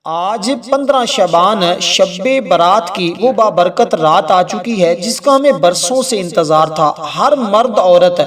آج 15 شعبان شب برات کی وہ بابرکت رات آ چکی ہے جس کا ہمیں برسوں سے انتظار تھا۔ ہر مرد عورت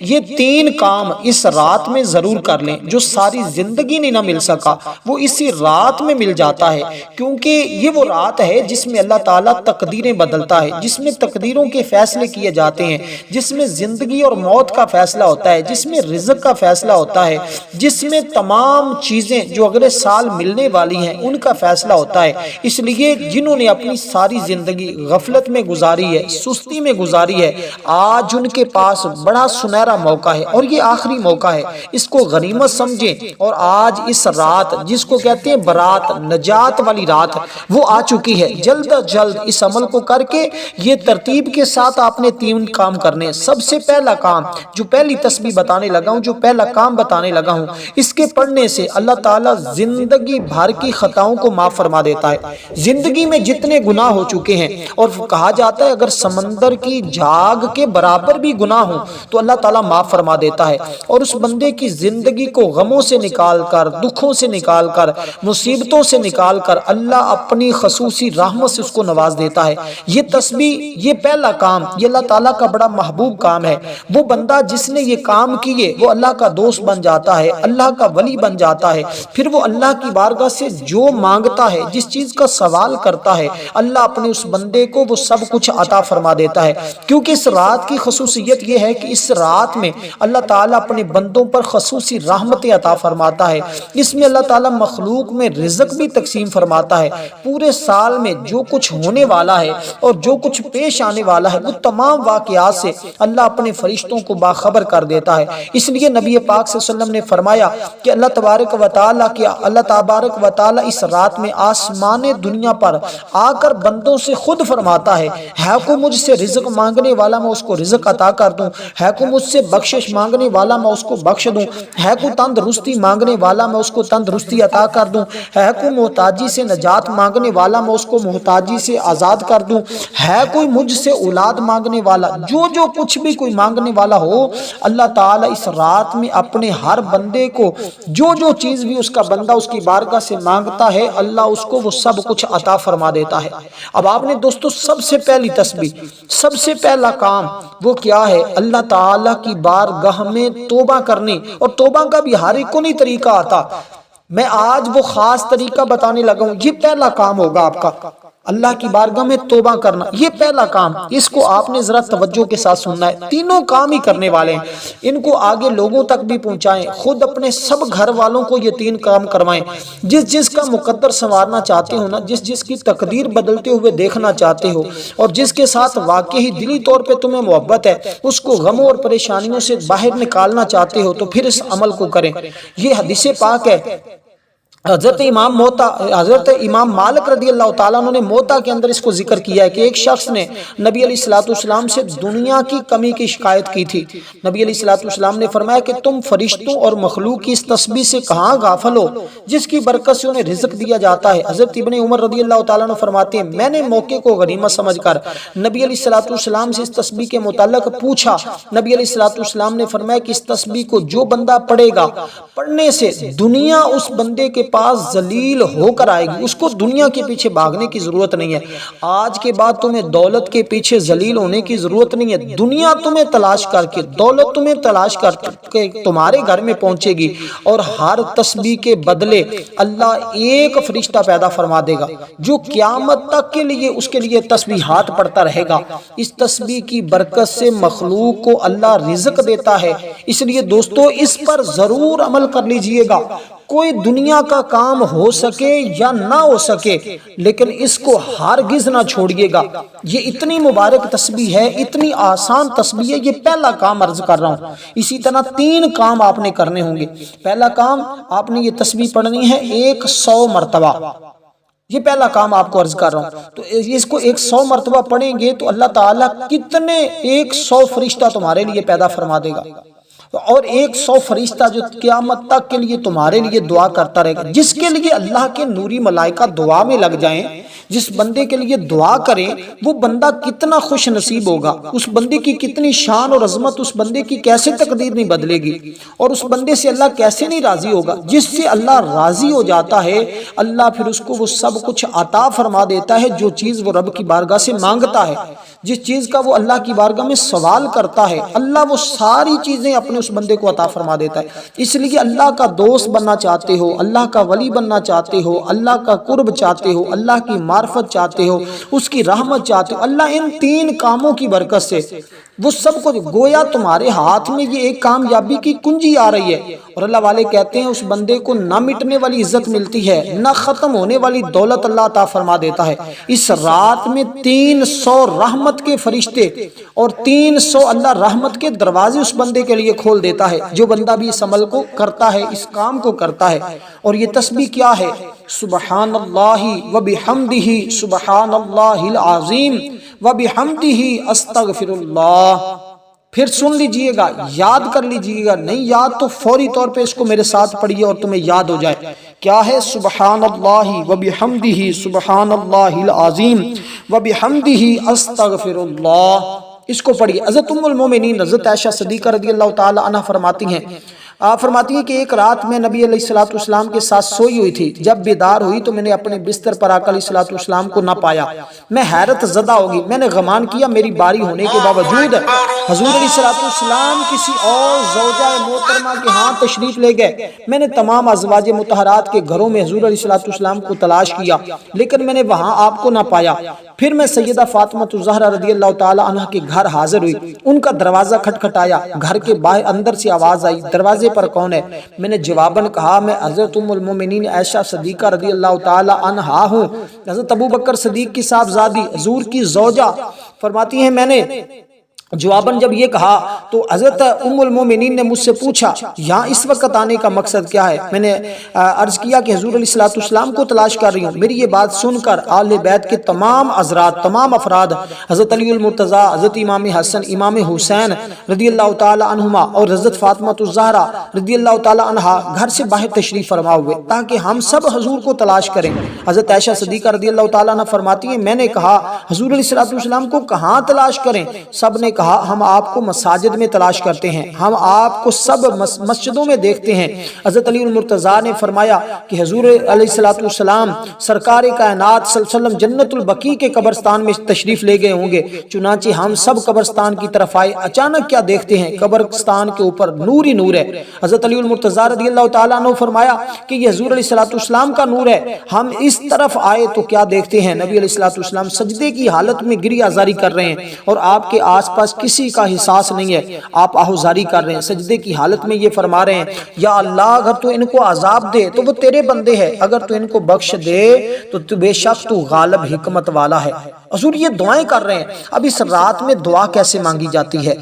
یہ 3 کام اس رات میں ضرور کر لیں جو ساری زندگی نہیں نہ مل سکا، وہ اسی رات میں مل جاتا ہے، کیونکہ یہ وہ رات ہے جس میں اللہ تعالیٰ تقدیریں بدلتا ہے، جس میں تقدیروں کے فیصلے کیے جاتے ہیں، جس میں زندگی اور موت کا فیصلہ ہوتا ہے، جس میں رزق کا فیصلہ ہوتا ہے، جس میں تمام چیزیں جو اگلے سال ملنے والی ہیں ان کا فیصلہ ہوتا ہے۔ اس لیے جنہوں نے اپنی ساری زندگی غفلت میں گزاری ہے، سستی میں گزاری ہے، آج ان کے پاس بڑا سنہرا موقع ہے اور یہ آخری موقع ہے، اس کو غنیمت سمجھیں۔ اور آج اس رات جس کو کہتے ہیں برات، نجات والی رات، وہ آ چکی ہے۔ جلد از جلد اس عمل کو کر کے یہ ترتیب کے ساتھ آپ نے 3 کام کرنے۔ سب سے پہلا کام جو پہلی تسبیح بتانے لگا ہوں، جو پہلا کام بتانے لگا ہوں، اس کے پڑھنے سے اللہ تعالیٰ زندگی بھر کی خطاؤں کو معاف فرما دیتا ہے۔ زندگی میں جتنے گناہ ہو چکے ہیں، اور کہا جاتا ہے اگر سمندر کی جھاگ کے برابر بھی گناہ ہوں تو اللہ تعالیٰ معاف فرما دیتا ہے، اور اس بندے کی زندگی کو غموں سے نکال کر، دکھوں سے نکال کر، مصیبتوں سے نکال کر اللہ اپنی خصوصی رحمت سے اس کو نواز دیتا ہے۔ یہ تسبیح، یہ پہلا کام، یہ اللہ تعالیٰ کا بڑا محبوب کام ہے۔ وہ بندہ جس نے یہ کام کیے وہ اللہ کا دوست بن جاتا ہے، اللہ کا ولی بن جاتا ہے۔ پھر وہ اللہ کی بارگاہ سے جو مانگتا ہے، جس چیز کا سوال کرتا ہے، اللہ اپنے اس بندے کو وہ سب کچھ عطا فرما دیتا ہے۔ کیونکہ اس رات کی خصوصیت یہ ہے کہ اس رات میں اللہ تعالیٰ اپنے بندوں پر خصوصی رحمتیں عطا فرماتا ہے۔ اس میں اللہ تعالیٰ مخلوق میں رزق بھی تقسیم فرماتا ہے۔ پورے سال میں جو کچھ ہونے والا ہے اور جو کچھ پیش آنے والا ہے، وہ تمام واقعات سے اللہ اپنے فرشتوں کو باخبر کر دیتا ہے۔ اس لیے نبی پاک صلی اللہ علیہ وسلم نے فرمایا کہ اللہ تبارک و تعالیٰ اس رات میں آسمان دنیا پر آ کر بندوں سے خود فرماتا ہے کوئی مجھ سے رزق مانگنے والا میں اس کو رزق عطا کر دوں، ہے کوئی مجھ سے بخشش مانگنے والا میں اس کو بخش دوں، ہے کوئی تندرستی مانگنے والا میں اس کو تندرستی عطا کر دوں، ہے کوئی محتاجی سے نجات مانگنے والا میں اس کو محتاجی سے آزاد کر دوں، ہے کوئی مجھ سے اولاد مانگنے والا، جو کچھ بھی کوئی مانگنے والا ہو، اللہ تعالیٰ اس رات میں اپنے ہر بندے کو جو چیز بھی اس کا بندہ اس کی بارگاہ سے مانگتا ہے، اللہ اس کو وہ سب کچھ عطا فرما دیتا ہے۔ اب آپ نے دوستو سب سے پہلی تسبیح، سب سے پہلا کام وہ کیا ہے؟ اللہ تعالیٰ کی بارگاہ میں توبہ کرنے، اور توبہ کا بھی ہر ایک کو نہیں طریقہ آتا، میں آج وہ خاص طریقہ بتانے لگا ہوں۔ یہ پہلا کام ہوگا آپ کا، اللہ کی بارگاہ میں توبہ کرنا، یہ پہلا کام۔ اس کو آپ نے ذرا توجہ کے ساتھ سننا ہے۔ تینوں کام ہی کرنے والے ہیں، ان کو آگے لوگوں تک بھی پہنچائیں، خود اپنے سب گھر والوں کو یہ 3 کام کروائیں۔ جس کا مقدر سنوارنا چاہتے ہو نا، جس کی تقدیر بدلتے ہوئے دیکھنا چاہتے ہو، اور جس کے ساتھ واقعی دلی طور پہ تمہیں محبت ہے، اس کو غموں اور پریشانیوں سے باہر نکالنا چاہتے ہو، تو پھر اس عمل کو کریں۔ یہ حدیث پاک ہے، حضرت امام مالک رضی اللہ تعالیٰ عنہ نے موطا کے اندر اس کو ذکر کیا ہے کہ ایک شخص نے نبی علیہ السلام سے دنیا کی کمی کی شکایت کی تھی۔ نبی علیہ السلام نے فرمایا کہ تم فرشتوں اور مخلوق کی اس تسبیح سے کہاں غافل ہو جس کی برکت سے انہیں رزق دیا جاتا ہے۔ حضرت ابن عمر رضی اللہ تعالیٰ عنہ فرماتے ہیں میں نے موقع کو غنیمت سمجھ کر نبی علیہ السلام سے اس تسبیح کے متعلق پوچھا۔ نبی علیہ السلام نے فرمایا کہ اس تسبیح کو جو بندہ پڑھے گا، پڑھنے سے دنیا اس بندے کے پاس ذلیل ہو کر آئے گی، اس کو دنیا کے پیچھے بھاگنے کی ضرورت نہیں ہے۔ آج کے بعد تمہیں دولت کے پیچھے ذلیل ہونے کی ضرورت نہیں ہے، دنیا تمہیں تلاش کر کے، دولت تمہیں تلاش کر کے تمہارے گھر میں پہنچے گی، اور ہر تسبیح کے بدلے اللہ ایک فرشتہ پیدا فرما دے گا جو قیامت تک کے لیے اس کے لیے تسبیحات پڑھتا رہے گا۔ اس تسبیح کی برکت سے مخلوق کو اللہ رزق دیتا ہے، اس لیے دوستو اس پر ضرور عمل کر لیجئے گا۔ کوئی دنیا کا کام ہو سکے یا نہ ہو سکے، لیکن اس کو ہرگز نہ چھوڑیے گا۔ یہ اتنی مبارک تسبیح ہے، اتنی آسان تسبیح ہے، یہ پہلا کام عرض کر رہا ہوں۔ اسی طرح 3 کام آپ نے کرنے ہوں گے۔ پہلا کام، آپ نے یہ تسبیح پڑھنی ہے 100 مرتبہ، یہ پہلا کام آپ کو عرض کر رہا ہوں۔ تو اس کو 100 مرتبہ پڑھیں گے تو اللہ تعالیٰ کتنے 100 فرشتہ تمہارے لیے پیدا فرما دے گا، اور 100 فرشتہ جو قیامت تک کے لیے تمہارے لیے دعا کرتا رہے گا، جس کے لیے اللہ کے نوری ملائکہ دعا میں لگ جائیں جس بندے کے لیے دعا کریں وہ بندہ کتنا خوش نصیب ہوگا، اس بندے کی کتنی شان اور عظمت، اس بندے کی کیسے تقدیر نہیں بدلے گی، اور اس بندے سے اللہ کیسے نہیں راضی ہوگا۔ جس سے اللہ راضی ہو جاتا ہے اللہ پھر اس کو وہ سب کچھ عطا فرما دیتا ہے جو چیز وہ رب کی بارگاہ سے مانگتا ہے، جس چیز کا وہ اللہ کی بارگاہ میں سوال کرتا ہے اللہ وہ ساری چیزیں اپنے اس بندے کو عطا فرما دیتا ہے۔ اس لیے اللہ کا دوست بننا چاہتے ہو، اللہ کا ولی بننا چاہتے ہو، اللہ کا قرب چاہتے ہو، اللہ کی معرفت چاہتے ہو، اس کی رحمت چاہتے ہو، اللہ ان تین کاموں کی برکت سے وہ سب کو گویا تمہارے ہاتھ میں یہ ایک کامیابی کی کنجی آ رہی ہے، اور اللہ والے کہتے ہیں اس بندے کو نہ مٹنے والی عزت ملتی ہے، نہ ختم ہونے والی دولت اللہ عطا فرما دیتا ہے۔ اس رات میں 300 رحمت کے فرشتے اور 300 اللہ رحمت کے دروازے اس بندے کے لیے کھول دیتا ہے جو بندہ بھی اس عمل کو کرتا ہے، اس کام کو کرتا ہے۔ اور یہ تسبیح کیا ہے؟ سبحان اللہ وبحمدہ سبحان اللہ العظیم وبحمدہ استغفر اللہ۔ پھر سن لیجئے گا، یاد کر لیجئے گا، نہیں یاد تو فوری طور پہ اس کو میرے ساتھ پڑھیے اور تمہیں یاد ہو جائے۔ کیا ہے؟ سبحان اللہ وبحمدہ سبحان اللہ العظیم وبحمدہ استغفر اللہ۔ اس کو پڑھیے۔ حضرت ام المومنین حضرت عائشہ صدیقہ رضی اللہ تعالی عنہ فرماتی ہیں کہ ایک رات میں نبی علیہ الصلوۃ والسلام کے ساتھ سوئی ہوئی تھی، جب بیدار ہوئی تو میں نے اپنے بستر پر آقا علیہ الصلوۃ والسلام کو نہ پایا، میں حیرت زدہ ہوگی، میں نے گمان کیا میری باری ہونے کے باوجود حضور علیہ الصلوۃ والسلام کسی اور زوجہ محترمہ کے ہاں تشریف لے گئے۔ میں نے تمام ازواج مطہرات کے گھروں میں حضور علیہ الصلوۃ والسلام کو تلاش کیا لیکن میں نے وہاں آپ کو نہ پایا۔ پھر میں سیدہ فاطمہ الزہرا رضی اللہ تعالی عنہ کے گھر حاضر ہوئی، ان کا دروازہ کھٹکھٹایا، گھر کے باہر اندر سے آواز آئی دروازے پر کون ہے؟ میں نے جواباً کہا میں حضرت ام المومنین عائشہ صدیقہ رضی اللہ تعالی عنہا ہوں، حضرت ابو بکر صدیق کی صاحبزادی حضور کی زوجہ۔ فرماتی ہیں میں نے جواباً جب یہ کہا تو حضرت ام المومنین نے مجھ سے پوچھا یہاں اس وقت آنے کا مقصد کیا ہے؟ میں نے عرض کیا کہ حضور علیہ الصلوۃ والسلام کو تلاش کر رہی ہوں۔ میری یہ بات سن کر آل بیت کے تمام حضرات، تمام افراد، حضرت علی المرتضیٰ، حضرت امام حسن، امام حسین رضی اللہ تعالی عنہما اور حضرت فاطمہ الزہرا رضی اللہ تعالی عنہا گھر سے باہر تشریف فرما ہوئے تاکہ ہم سب حضور کو تلاش کریں۔ حضرت عائشہ صدیقہ رضی اللہ تعالی عنہ فرماتی ہیں میں نے کہا حضور علیہ الصلوۃ والسلام کو کہاں تلاش کریں؟ سب نے کہا ہم آپ کو مساجد میں تلاش کرتے ہیں، ہم آپ کو سب مسجدوں میں دیکھتے ہیں۔ حضرت علی المرتضیٰ نے فرمایا کہ حضور علیہ الصلوۃ والسلام سرکار کائنات صلی اللہ علیہ وسلم جنت البقیع کے قبرستان میں تشریف لے گئے ہوں گے، چنانچہ ہم سب قبرستان کی طرف آئے، اچانک کیا دیکھتے ہیں قبرستان کے اوپر نور ہی نور ہے۔ حضرت علی المرتضیٰ رضی اللہ تعالیٰ عنہ فرمایا کہ یہ حضور علیہ الصلوۃ والسلام کا نور ہے۔ ہم اس طرف آئے تو کیا دیکھتے ہیں نبی علیہ الصلوۃ والسلام سجدے کی حالت میں گریہ زاری کر رہے ہیں اور آپ کے آس پاس کسی کا احساس نہیں ہے، آپ آہوزاری کر رہے ہیں، سجدے کی حالت میں یہ فرما رہے ہیں یا اللہ اگر تو ان کو عذاب دے تو وہ تیرے بندے ہیں، اگر تو ان کو بخش دے تو بے شک تو غالب حکمت والا ہے۔ حضور یہ دعائیں کر رہے ہیں۔ اب اس رات میں دعا کیسے مانگی جاتی ہے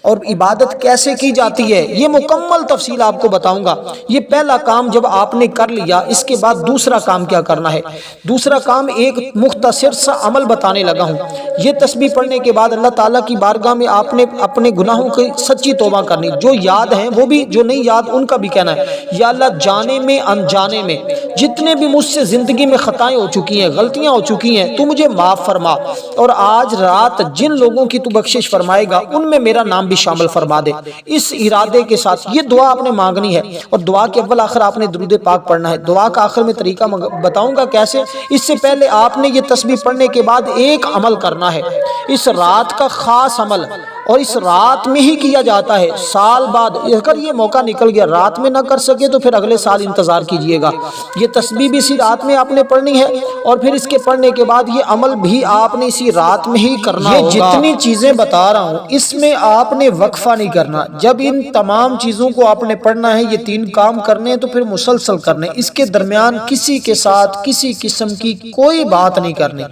اور عبادت کیسے کی جاتی ہے یہ مکمل تفصیل آپ کو بتاؤں گا۔ یہ پہلا کام جب آپ نے کر لیا اس کے بعد دوسرا کام کیا کرنا ہے۔ دوسرا کام ایک مختصر سا عمل بتانے لگا ہوں۔ یہ تسبیح پڑھنے کے بعد اللہ تعالیٰ کی بارگاہ میں آپ نے اپنے گناہوں کی سچی توبہ کرنی، جو یاد ہیں وہ بھی، جو نہیں یاد ان کا بھی کہنا ہے یا اللہ جانے میں انجانے میں جتنے بھی مجھ سے زندگی میں خطائیں ہو چکی ہیں، غلطیاں ہو چکی ہیں، تو مجھے معاف فرما، اور آج رات جن لوگوں کی تو بخشش فرمائے گا ان میں میرا نام بھی شامل فرما دے۔ اس ارادے کے ساتھ یہ دعا آپ نے مانگنی ہے، اور دعا کے اول آخر آپ نے درود پاک پڑھنا ہے۔ دعا کا آخر میں طریقہ بتاؤں گا کیسے۔ اس سے پہلے آپ نے یہ تسبیح پڑھنے کے بعد ایک عمل کرنا ہے، اس رات کا خاص عمل، اور اس رات میں ہی کیا جاتا ہے۔ سال بعد اگر یہ موقع نکل گیا رات میں نہ کر سکے تو پھر اگلے سال انتظار کیجئے گا۔ یہ تسبیح بھی اسی رات میں آپ نے پڑھنی ہے، اور پھر اس کے پڑھنے کے بعد یہ عمل بھی آپ نے اسی رات میں ہی کرنا ہوگا۔ یہ جتنی چیزیں بتا رہا ہوں اس میں آپ نے وقفہ نہیں کرنا۔ جب ان تمام چیزوں کو آپ نے پڑھنا ہے، یہ 3 کام کرنے ہیں تو پھر مسلسل کرنے، اس کے درمیان کسی کے ساتھ کسی قسم کی کوئی بات نہیں کرنی،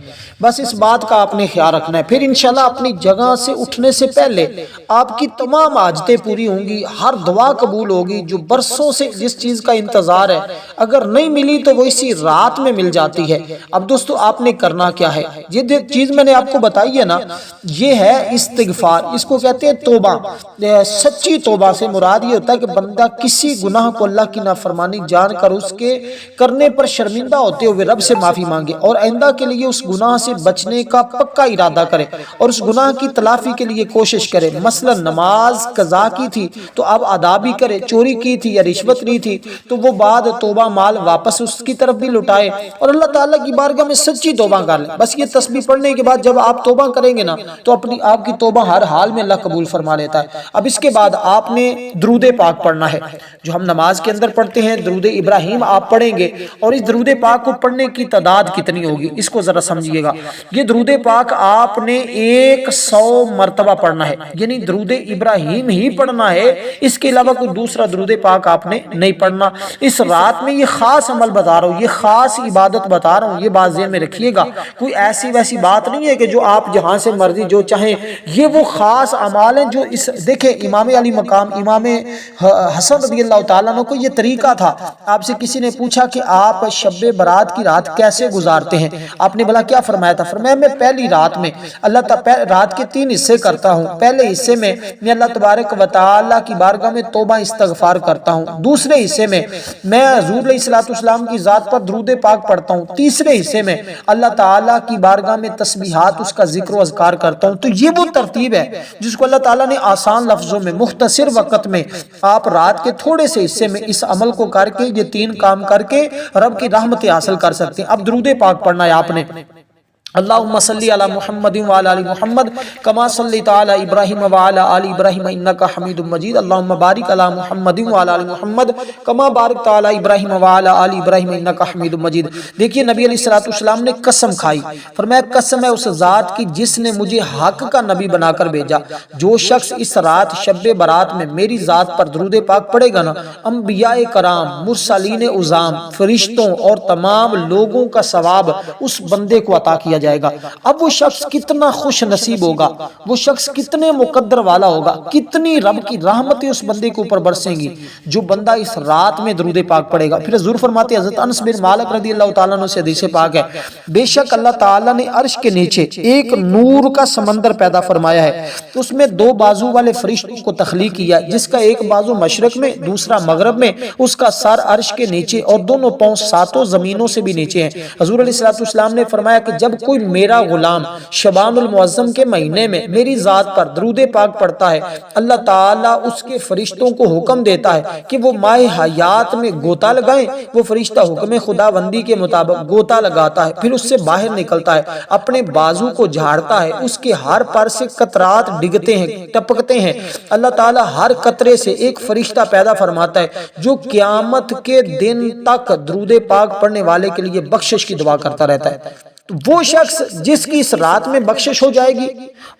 بس اس بات کا آپ نے خیال رکھنا ہے۔ پھر انشاءاللہ اپنی جگہ سے اٹھنے سے پہلے پہلے آپ کی تمام حاجتیں پوری ہوں گی، ہر دعا قبول ہوگی جو برسوں سے جس چیز کا انتظار ہے، اگر نہیں ملی تو وہ اسی رات میں مل جاتی ہے۔ اب دوستو آپ نے کرنا کیا ہے، یہ چیز میں نے آپ کو بتائی ہے نا، یہ ہے استغفار، اس کو کہتے ہیں توبہ۔ سچی توبہ سے مراد یہ ہوتا ہے کہ بندہ کسی گناہ کو اللہ کی نافرمانی جان کر اس کے کرنے پر شرمندہ ہوتے ہوئے رب سے معافی مانگے اور آئندہ کے لیے اس گناہ سے بچنے کا پکا ارادہ کرے اور اس گناہ کی تلافی کے لیے کوشش کرے۔ مثلا نماز قضا کی تھی تو اب ادا بھی کرے، چوری کی تھی یا رشوت لی تھی تو وہ بعد توبہ مال واپس اس کی طرف بھی لٹائے اور اللہ تعالیٰ کی بارگاہ میں سچی توبہ کر لے۔ بس یہ تسبیح پڑھنے کے بعد جب آپ توبہ کریں گے نا تو اپنی آپ کی توبہ ہر حال میں اللہ قبول فرما لیتا ہے۔ اب اس کے بعد آپ نے درود پاک پڑھنا ہے، جو ہم نماز کے اندر پڑھتے ہیں درود ابراہیم آپ پڑھیں گے، اور اس درود پاک کو پڑھنے کی تعداد کتنی ہوگی اس کو ذرا سمجھیے گا۔ یہ درود پاک آپ نے 100 مرتبہ پڑھنا ہے، یعنی درود ابراہیم ہی پڑھنا ہے، اس کے علاوہ کوئی دوسرا درود پاک آپ نے نہیں پڑھنا۔ اس رات میں یہ خاص عمل بتا رہا ہوں، یہ خاص عبادت بتا رہا ہوں، یہ بات ذہن میں رکھیے گا۔ کوئی ایسی ویسی بات نہیں ہے کہ جو آپ جہاں سے مرضی جو چاہیں، یہ وہ خاص اعمال ہیں جو اس دیکھیں امام علی مقام امام حسن رضی اللہ تعالیٰ عنہ کو یہ طریقہ تھا۔ آپ سے کسی نے پوچھا کہ آپ شب برات کی رات کیسے گزارتے ہیں، آپ نے بلا کیا فرمایا تھا؟ فرمایا میں پہلی رات میں رات کے 3 حصے کرتا ہوں، پہلے حصے میں اللہ تبارک و تعالیٰ کی بارگاہ میں توبہ استغفار کرتا ہوں، دوسرے حصے میں میں حضور علیہ الصلوۃ والسلام کی ذات پر درود پاک پڑھتا ہوں، تیسرے حصے میں اللہ تعالیٰ کی بارگاہ میں تسبیحات اس کا ذکر و اذکار کرتا ہوں۔ تو یہ وہ ترتیب ہے جس کو اللہ تعالیٰ نے آسان لفظوں میں مختصر وقت میں آپ رات کے تھوڑے سے حصے میں اس عمل کو کر کے یہ 3 کام کر کے رب کی رحمت حاصل کر سکتے ہیں۔ اب درود پاک پڑھنا ہے آپ نے، اللہم صلی علی محمد وعلی آل محمد کما صلیت علی ابراہیم وعلی آل ابراہیم انک حمید مجید، اللہم بارک علی محمد وعلی آل محمد کما بارکت علی ابراہیم وعلی آل ابراہیم انک حمید مجید۔ دیکھیے نبی علیہ الصلوۃ والسلام نے قسم کھائی، فرمایا قسم ہے اس ذات کی جس نے مجھے حق کا نبی بنا کر بھیجا، جو شخص اس رات شب برات میں میری ذات پر درود پاک پڑھے گا نا، انبیاء کرام، مرسلین عظام، فرشتوں اور تمام لوگوں کا ثواب اس بندے کو عطا کیا جائے گا۔ اب وہ شخص کتنا خوش نصیب ہوگا، وہ شخص کتنے مقدر والا ہوگا، کتنی رب کی رحمتیں اس بندے کے اوپر برسیں گی جو بندہ اس رات میں درود پاک پڑھے گا۔ پھر حضور فرماتے ہیں، حضرت انس بن مالک رضی اللہ تعالیٰ عنہ سے حدیث پاک ہے، بے شک اللہ تعالیٰ نے عرش کے نیچے ایک نور کا سمندر پیدا فرمایا ہے، اس میں 2 بازو والے فرشتوں کو تخلیق کیا، جس کا ایک بازو مشرق میں دوسرا مغرب میں، اس کا سر عرش کے نیچے اور دونوں پاؤں 7 زمینوں سے بھی نیچے ہیں۔ حضور علیہ الصلوۃ والسلام نے فرمایا کہ جب کوئی میرا غلام شبان المعظم کے مہینے میں میری ذات پر درود پاک پڑھتا ہے، اللہ تعالیٰ اس کے فرشتوں کو حکم دیتا ہے کہ وہ ماہ حیات میں گوتا لگائیں۔ وہ فرشتہ حکم خداوندی کے مطابق گوتا لگاتا ہے، پھر اس سے باہر نکلتا ہے، اپنے بازو کو جھاڑتا ہے، اس کے ہر پر سے قطرات ڈگتے ہیں، ٹپکتے ہیں۔ اللہ تعالیٰ ہر قطرے سے ایک فرشتہ پیدا فرماتا ہے جو قیامت کے دن تک درود پاک پڑھنے والے کے لیے بخشش کی دعا کرتا رہتا ہے۔ تو وہ شخص جس کی اس رات میں بخشش ہو جائے گی،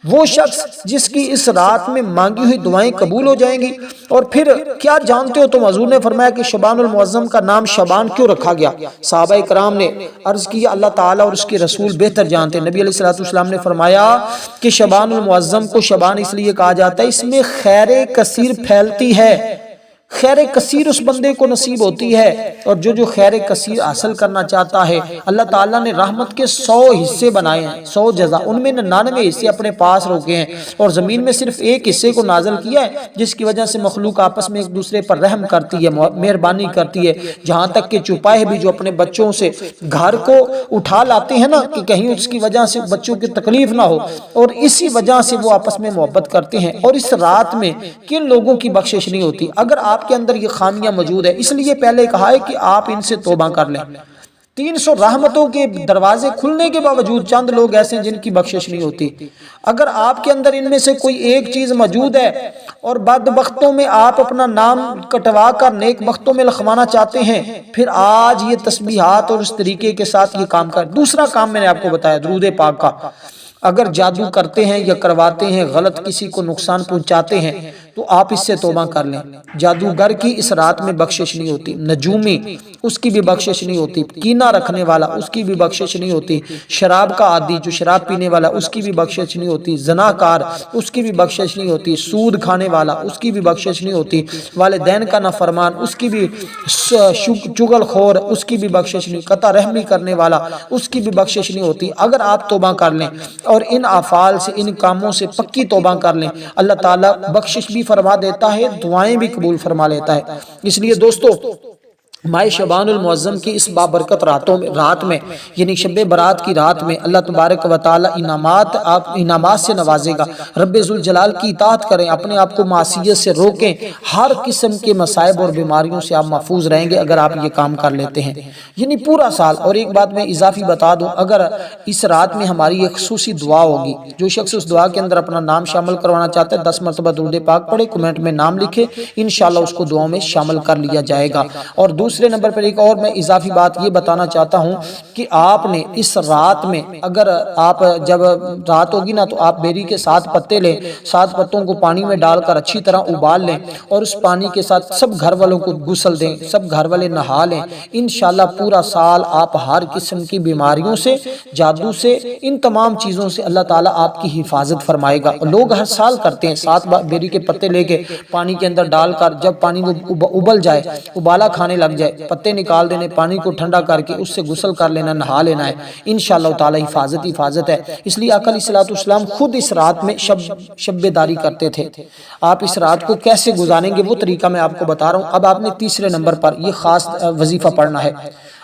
وہ شخص جس کی اس رات میں مانگی ہوئی دعائیں قبول ہو جائیں گی۔ اور پھر کیا جانتے ہو تم، حضور نے فرمایا کہ شبان المعظم کا نام شبان کیوں رکھا گیا؟ صحابہ کرام نے عرض کیا اللہ تعالیٰ اور اس کے رسول بہتر جانتے ہیں۔ نبی علیہ الصلوۃ والسلام نے فرمایا کہ شبان المعظم کو شبان اس لیے کہا جاتا ہے، اس میں خیر کثیر پھیلتی ہے، خیر کثیر اس بندے کو نصیب ہوتی ہے، اور جو خیر کثیر حاصل کرنا چاہتا ہے اللہ تعالیٰ نے رحمت کے 100 حصے بنائے ہیں، 100 جزا، ان میں 99 حصے اپنے پاس روکے ہیں، اور زمین میں صرف ایک حصے کو نازل کیا ہے، جس کی وجہ سے مخلوق آپس میں ایک دوسرے پر رحم کرتی ہے، مہربانی کرتی ہے، جہاں تک کہ چوپائے بھی جو اپنے بچوں سے گھر کو اٹھا لاتے ہیں نا کہ کہیں اس کی وجہ سے بچوں کی تکلیف نہ ہو، اور اسی وجہ سے وہ آپس میں محبت کرتے ہیں۔ اور اس رات میں کن لوگوں کی بخشش نہیں ہوتی؟ اگر آپ کے اندر یہ خامیاں موجود ہے، اس لیے پہلے کہا ہے کہ آپ ان سے توبہ کر لیں۔ 300 رحمتوں کے دروازے کھلنے کے باوجود چند لوگ ایسے ہیں جن کی بخشش نہیں ہوتی۔ اگر آپ کے اندر ان میں سے کوئی ایک چیز موجود ہے اور بدبختوں میں آپ اپنا نام کٹوا کر نیک بختوں میں لکھوانا چاہتے ہیں، پھر آج یہ تسبیحات اور اس طریقے کے ساتھ یہ کام کر۔ دوسرا کام میں نے آپ کو بتایا درود پاک کا، اگر جادو کرتے ہیں یا کرواتے ہیں، غلط کسی کو نقصان پہنچاتے ہیں، تو آپ اس سے توبہ کر لیں۔ جادوگر کی اس رات میں بخشش نہیں ہوتی، نجومی اس کی بھی بخشش نہیں ہوتی، کینہ رکھنے والا اس کی بھی بخشش نہیں ہوتی، شراب کا عادی جو شراب پینے والا اس کی بھی بخشش نہیں ہوتی، زناکار اس کی بھی بخشش نہیں ہوتی، سود کھانے والا اس کی بھی بخشش نہیں ہوتی، والدین کا نافرمان اس کی بھی، چغل خور اس کی بھی بخشش نہیں، قطع رحمی کرنے والا اس کی بھی بخشش نہیں ہوتی۔ اگر آپ توبہ کر لیں اور ان افعال سے ان کاموں سے پکی توبہ کر لیں، اللہ تعالیٰ بخشش بھی فرما دیتا ہے، دعائیں بھی قبول فرما لیتا ہے۔ اس لیے دوستو ماہ شعبان المعظم کی اس بابرکت رات میں یعنی شب برات کی رات میں اللہ تبارک و تعالی انعامات سے نوازے گا۔ رب ذوالجلال کی اطاعت کریں، اپنے آپ کو معصیت سے روکیں، ہر قسم کے مصائب اور بیماریوں سے آپ محفوظ رہیں گے اگر آپ یہ کام کر لیتے ہیں، یعنی پورا سال۔ اور ایک بات میں اضافی بتا دوں، اگر اس رات میں ہماری ایک خصوصی دعا ہوگی، جو شخص اس دعا کے اندر اپنا نام شامل کروانا چاہتا ہے 10 مرتبہ درود پاک پڑھے، کمنٹ میں نام لکھے، انشاءاللہ اس کو دعاؤں میں شامل کر لیا جائے گا۔ اور دوسرے نمبر پر ایک اور میں اضافی بات یہ بتانا چاہتا ہوں کہ آپ نے اس رات میں اگر آپ جب رات ہوگی نا تو آپ بیری کے 7 پتے لیں، 7 پتوں کو پانی میں ڈال کر اچھی طرح ابال لیں اور اس پانی کے ساتھ سب گھر والوں کو غسل دیں، سب گھر والے نہا لیں، انشاءاللہ پورا سال آپ ہر قسم کی بیماریوں سے، جادو سے، ان تمام چیزوں سے اللہ تعالیٰ آپ کی حفاظت فرمائے گا۔ لوگ ہر سال کرتے ہیں، 7 بیری کے پتے لے کے پانی کے اندر ڈال کر جب پانی ابل جائے، ابالا کھانے لگ جائے، پتے نکال دینے، پانی کو ٹھنڈا کر کے اس سے غسل کر لینا، نہا لینا ہے، انشاءاللہ تعالی حفاظت ہے۔ اس لیے آقا علیہ السلام خود اس رات میں شب بیداری کرتے تھے۔ آپ اس رات کو کیسے گزاریں گے وہ طریقہ میں آپ کو بتا رہا ہوں۔ اب آپ نے تیسرے نمبر پر یہ خاص وظیفہ پڑھنا ہے۔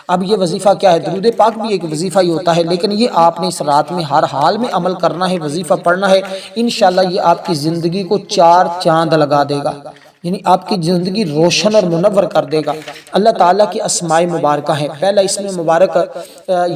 اب یہ وظیفہ کیا ہے؟ درود پاک بھی ایک وظیفہ ہی ہوتا ہے، لیکن یہ آپ نے اس رات میں ہر حال میں عمل کرنا ہے، وظیفہ پڑھنا ہے، انشاءاللہ یہ آپ کی زندگی کو 4 چاند لگا دے گا، یعنی آپ کی زندگی روشن اور منور کر دے گا۔ اللہ تعالیٰ کی اسماء مبارکہ ہیں۔ پہلا اسم مبارک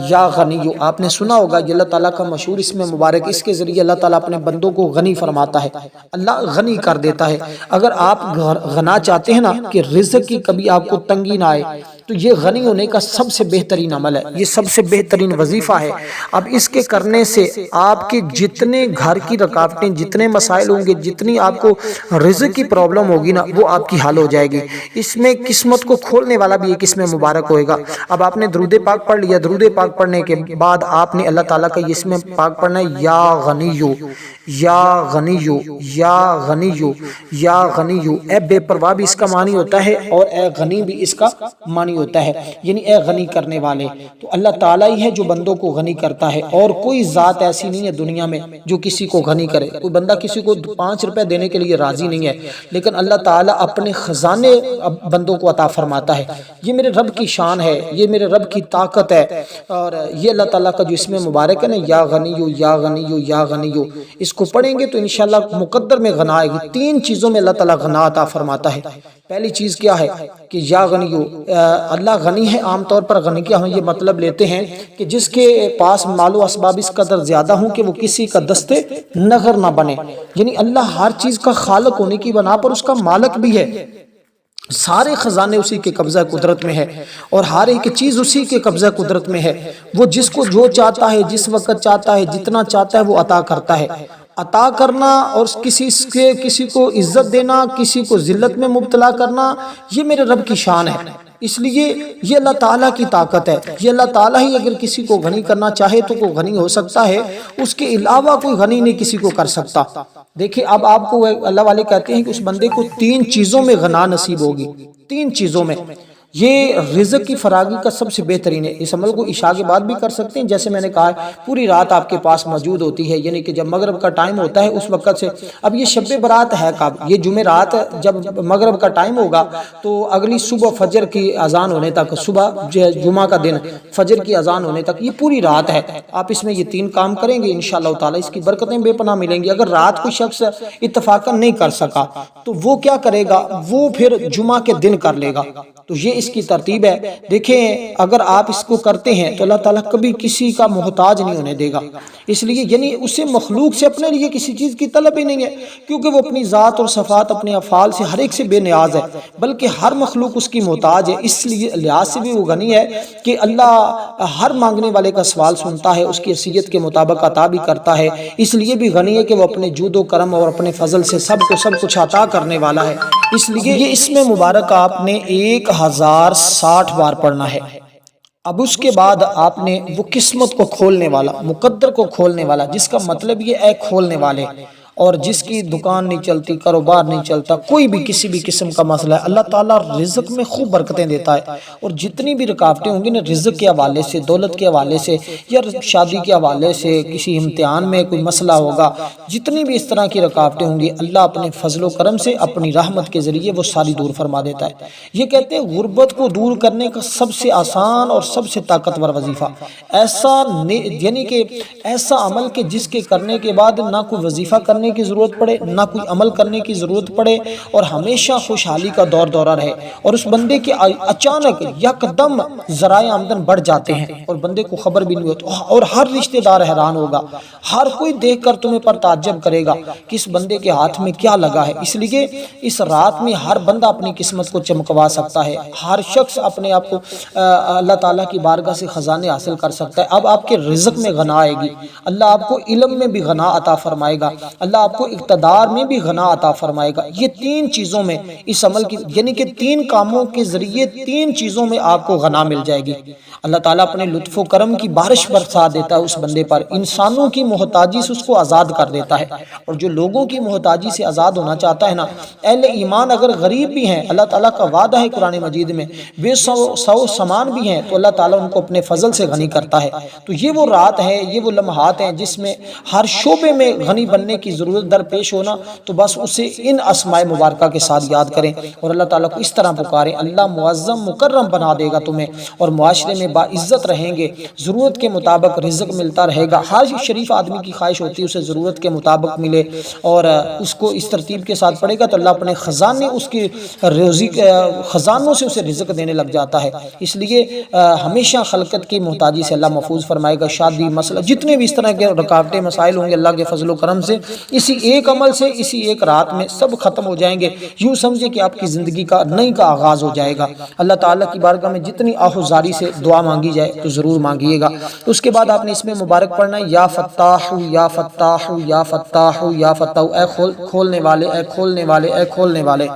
یا غنی، آپ نے سنا ہوگا، یہ اللہ تعالیٰ کا مشہور اسم مبارک، اس کے ذریعے اللہ تعالیٰ اپنے بندوں کو غنی فرماتا ہے، اللہ غنی کر دیتا ہے۔ اگر آپ غنا چاہتے ہیں نا کہ رزق کی کبھی آپ کو تنگی نہ آئے، تو یہ غنی ہونے کا سب سے بہترین عمل ہے، یہ سب سے بہترین وظیفہ ہے۔ اب اس کے کرنے سے آپ کے جتنے گھر کی رکاوٹیں، جتنے مسائل ہوں گے، جتنی آپ کو رزق کی پرابلم ہوگی نا، وہ آپ کی حل ہو جائے گی۔ اس میں قسمت کو کھولنے والا بھی ایک اسم مبارک ہوئے گا۔ اب آپ نے درود پاک پڑھ لیا، درود پاک پڑھنے کے بعد آپ نے اللہ تعالیٰ کا یہ اسم پاک پڑھنا ہے، یا غنیو، یا غنیو، یا غنیو، یا غنیو۔ اے بے پرواہ بھی اس کا معنی ہوتا ہے اور اے غنی بھی اس کا معنی ہوتا ہے، یعنی اے غنی کرنے والے۔ تو اللہ تعالیٰ ہی ہے جو بندوں کو غنی کرتا ہے، اور کوئی ذات ایسی نہیں ہے دنیا میں جو کسی کو غنی کرے۔ کوئی بندہ کسی کو 5 روپے دینے کے لیے راضی نہیں ہے، لیکن اللہ تعالیٰ اپنے خزانے بندوں کو عطا فرماتا ہے۔ یہ میرے رب کی شان ہے، یہ میرے رب کی طاقت ہے، اور یہ اللہ تعالیٰ کا جو اسم مبارک ہے نا، یا غنیو، یا غنیو، یا غنیو، اس کو پڑھیں گے تو انشاءاللہ مقدر میں غنا آئے گی۔ 3 چیزوں میں اللہ تعالیٰ غنا عطا فرماتا ہے۔ پہلی چیز کیا ہے کہ یا غنیو، اللہ غنی ہے۔ عام طور پر غنی کیا ہم یہ مطلب لیتے ہیں کہ جس کے پاس مال و اسباب اس قدر زیادہ ہوں کہ وہ کسی کا دستے نغر نہ بنے، یعنی اللہ ہر چیز کا خالق ہونے کی بنا پر اس کا مالک بھی ہے، سارے خزانے اسی کے قبضہ قدرت میں ہے، اور ہر ایک چیز اسی کے قبضہ قدرت میں ہے۔ وہ جس کو جو چاہتا ہے، جس وقت چاہتا ہے، جتنا چاہتا ہے وہ عطا کرتا ہے۔ عطا کرنا اور کسی کو عزت دینا، کسی کو ذلت میں مبتلا کرنا، یہ میرے رب کی شان ہے۔ اس لیے یہ اللہ تعالیٰ کی طاقت ہے، یہ اللہ تعالیٰ ہی اگر کسی کو غنی کرنا چاہے تو وہ غنی ہو سکتا ہے، اس کے علاوہ کوئی غنی نہیں کسی کو کر سکتا۔ دیکھیں اب آپ کو اللہ والے کہتے ہیں کہ اس بندے کو 3 چیزوں میں غنا نصیب ہوگی، 3 چیزوں میں۔ یہ رزق کی فراگی کا سب سے بہترین ہے۔ اس عمل کو عشاء کے بعد بھی کر سکتے ہیں، جیسے میں نے کہا ہے پوری رات آپ کے پاس موجود ہوتی ہے، یعنی کہ جب مغرب کا ٹائم ہوتا ہے اس وقت سے۔ اب یہ شب برات ہے کب؟ یہ جمعرات جب مغرب کا ٹائم ہوگا تو اگلی صبح فجر کی اذان ہونے تک، صبح جمعہ کا دن فجر کی اذان ہونے تک، یہ پوری رات ہے۔ آپ اس میں یہ 3 کام کریں گے انشاءاللہ تعالی اس کی برکتیں بے پناہ ملیں گی۔ اگر رات کوئی شخص اتفاقاً نہیں کر سکا تو وہ کیا کرے گا؟ وہ پھر جمعہ کے دن کر لے گا۔ تو یہ اس اس کی ترتیب ہے۔ دیکھیں اگر آپ اس کو کرتے ہیں تو اللہ تعالیٰ کبھی کسی کا محتاج نہیں ہونے دے گا، اس لیے یعنی اسے مخلوق سے اپنے لیے کسی چیز کی طلب ہی نہیں ہے، کیونکہ وہ اپنی ذات اور صفات اپنے افعال سے ہر ایک سے بے نیاز ہے، بلکہ ہر مخلوق اس کی محتاج ہے۔ اس لیے لحاظ سے بھی وہ غنی ہے کہ اللہ ہر مانگنے والے کا سوال سنتا ہے، اس کی حیثیت کے مطابق عطا بھی کرتا ہے، اس لیے بھی غنی ہے کہ وہ اپنے جود و کرم اور اپنے فضل سے سب کچھ عطا کرنے والا ہے۔ اس لیے یہ اسم مبارک آپ نے 1060 بار پڑھنا ہے۔ اب اس کے بعد آپ نے وہ قسمت کو کھولنے والا، مقدر کو کھولنے والا، جس کا مطلب یہ ہے کھولنے والے، اور جس کی دکان نہیں چلتی، کاروبار نہیں چلتا، کوئی بھی کسی بھی قسم کا مسئلہ ہے، اللہ تعالیٰ رزق میں خوب برکتیں دیتا ہے، اور جتنی بھی رکاوٹیں ہوں گی نا رزق کے حوالے سے، دولت کے حوالے سے، یا شادی کے حوالے سے، کسی امتحان میں کوئی مسئلہ ہوگا، جتنی بھی اس طرح کی رکاوٹیں ہوں گی، اللہ اپنے فضل و کرم سے اپنی رحمت کے ذریعے وہ ساری دور فرما دیتا ہے۔ یہ کہتے ہیں غربت کو دور کرنے کا سب سے آسان اور سب سے طاقتور وظیفہ یعنی کہ ایسا عمل کہ جس کے کرنے کے بعد نہ کوئی وظیفہ کرنے کی ضرورت پڑے، نہ کوئی عمل کرنے کی ضرورت پڑے، اور ہمیشہ خوشحالی کا دورہ رہے، اور اس بندے کے اچانک یکدم ذرائع آمدن بڑھ جاتے ہیں اور بندے کو خبر بھی نہیں ہوتی، اور ہر رشتہ دار حیران ہوگا، ہر کوئی دیکھ کر تمہیں پر تعجب کرے گا کہ اس بندے کے ہاتھ میں کیا لگا ہے۔ اس لیے اس رات میں ہر بندہ اپنی قسمت کو چمکوا سکتا ہے، ہر شخص اپنے آپ کو اللہ تعالیٰ کی بارگاہ سے خزانے حاصل کر سکتا ہے۔ اب آپ کے رزق میں غنا آئے گی، اللہ آپ کو علم میں بھی غنا عطا فرمائے گا، اللہ آپ کو اقتدار میں بھی غنا عطا فرمائے گا۔ یہ تین چیزوں میں اس عمل کی یعنی کہ تین کاموں کے ذریعے تین چیزوں میں آپ کو غنا مل جائے گی۔ اللہ تعالیٰ اپنے لطف و کرم کی بارش برسا دیتا ہے اس بندے پر، انسانوں کی محتاجی سے اس کو آزاد کر دیتا ہے، اور جو لوگوں کی محتاجی سے آزاد ہونا چاہتا ہے نا، اہل ایمان اگر غریب بھی ہیں، اللہ تعالیٰ کا وعدہ ہے قرآن مجید میں، بے سو سامان بھی ہیں تو اللہ تعالیٰ ان کو اپنے فضل سے غنی کرتا ہے۔ تو یہ وہ رات ہے، یہ وہ لمحات ہیں جس میں ہر شعبے میں غنی بننے کی ضرورت درپیش ہونا، تو بس اسے ان اسماء مبارکہ کے ساتھ یاد کریں اور اللہ تعالیٰ کو اس طرح پکاریں، اللہ معظم مکرم بنا دے گا تمہیں، اور معاشرے میں باعزت رہیں گے، ضرورت کے مطابق رزق ملتا رہے گا۔ ہر شریف آدمی کی خواہش ہوتی ہے اسے ضرورت کے مطابق ملے، اور اس کو اس ترتیب کے ساتھ پڑے گا تو اللہ اپنے خزانے اس کی روزی خزانوں سے اسے رزق دینے لگ جاتا ہے۔ اس لیے ہمیشہ خلقت کی محتاجی سے اللہ محفوظ فرمائے گا۔ شادی مسئلہ جتنے بھی اس طرح کے رکاوٹیں مسائل ہوں گے، اللہ کے فضل و کرم سے اسی ایک عمل سے، اسی ایک رات میں سب ختم ہو جائیں گے۔ یوں سمجھے کہ آپ کی زندگی کا نئی کا آغاز ہو جائے گا۔ اللہ تعالیٰ کی بارگاہ میں جتنی آہوزاری سے دعا مانگی جائے تو ضرور مانگیے گا۔ اس کے بعد آپ نے اس میں مبارک پڑھنا ہے، یا فتاح یا فتاح یا فتاح یا فتاح، اے کھولنے والے، اے کھولنے والے، اے کھولنے والے۔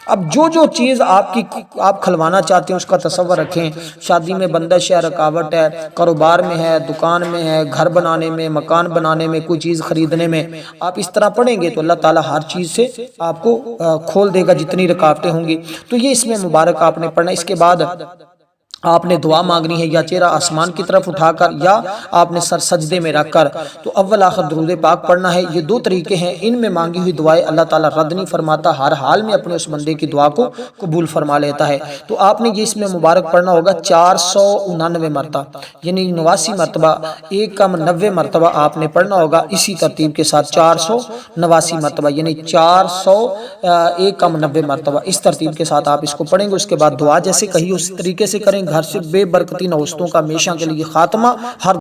اب جو چیز آپ کھلوانا چاہتے ہیں اس کا تصور رکھیں۔ شادی میں بندش ہے، رکاوٹ ہے، کاروبار میں ہے، دکان میں ہے، گھر بنانے میں، مکان بنانے میں، کوئی چیز خریدنے میں، آپ اس طرح پڑھیں گے تو اللہ تعالیٰ ہر چیز سے آپ کو کھول دے گا جتنی رکاوٹیں ہوں گی۔ تو یہ اس میں مبارک آپ نے پڑھنا۔ اس کے بعد آپ نے دعا مانگنی ہے، یا چہرہ آسمان کی طرف اٹھا کر، یا آپ نے سر سجدے میں رکھ کر۔ تو اول آخر درود پاک پڑھنا ہے۔ یہ دو طریقے ہیں، ان میں مانگی ہوئی دعائیں اللہ تعالیٰ رد نہیں فرماتا، ہر حال میں اپنے اس بندے کی دعا کو قبول فرما لیتا ہے۔ تو آپ نے یہ اس میں مبارک پڑھنا ہوگا 499 مرتبہ، یعنی 89 مرتبہ، 1 کم 90 مرتبہ آپ نے پڑھنا ہوگا اسی ترتیب کے ساتھ، 489 مرتبہ، یعنی 1 کم 90 مرتبہ، اس ترتیب کے ساتھ آپ اس کو پڑھیں گے۔ اس کے بعد دعا جیسے کہی اس طریقے سے کریں، گھر سے بے برکتی نوستوں کا ہمیشہ کے لیے خاتمہ، ہر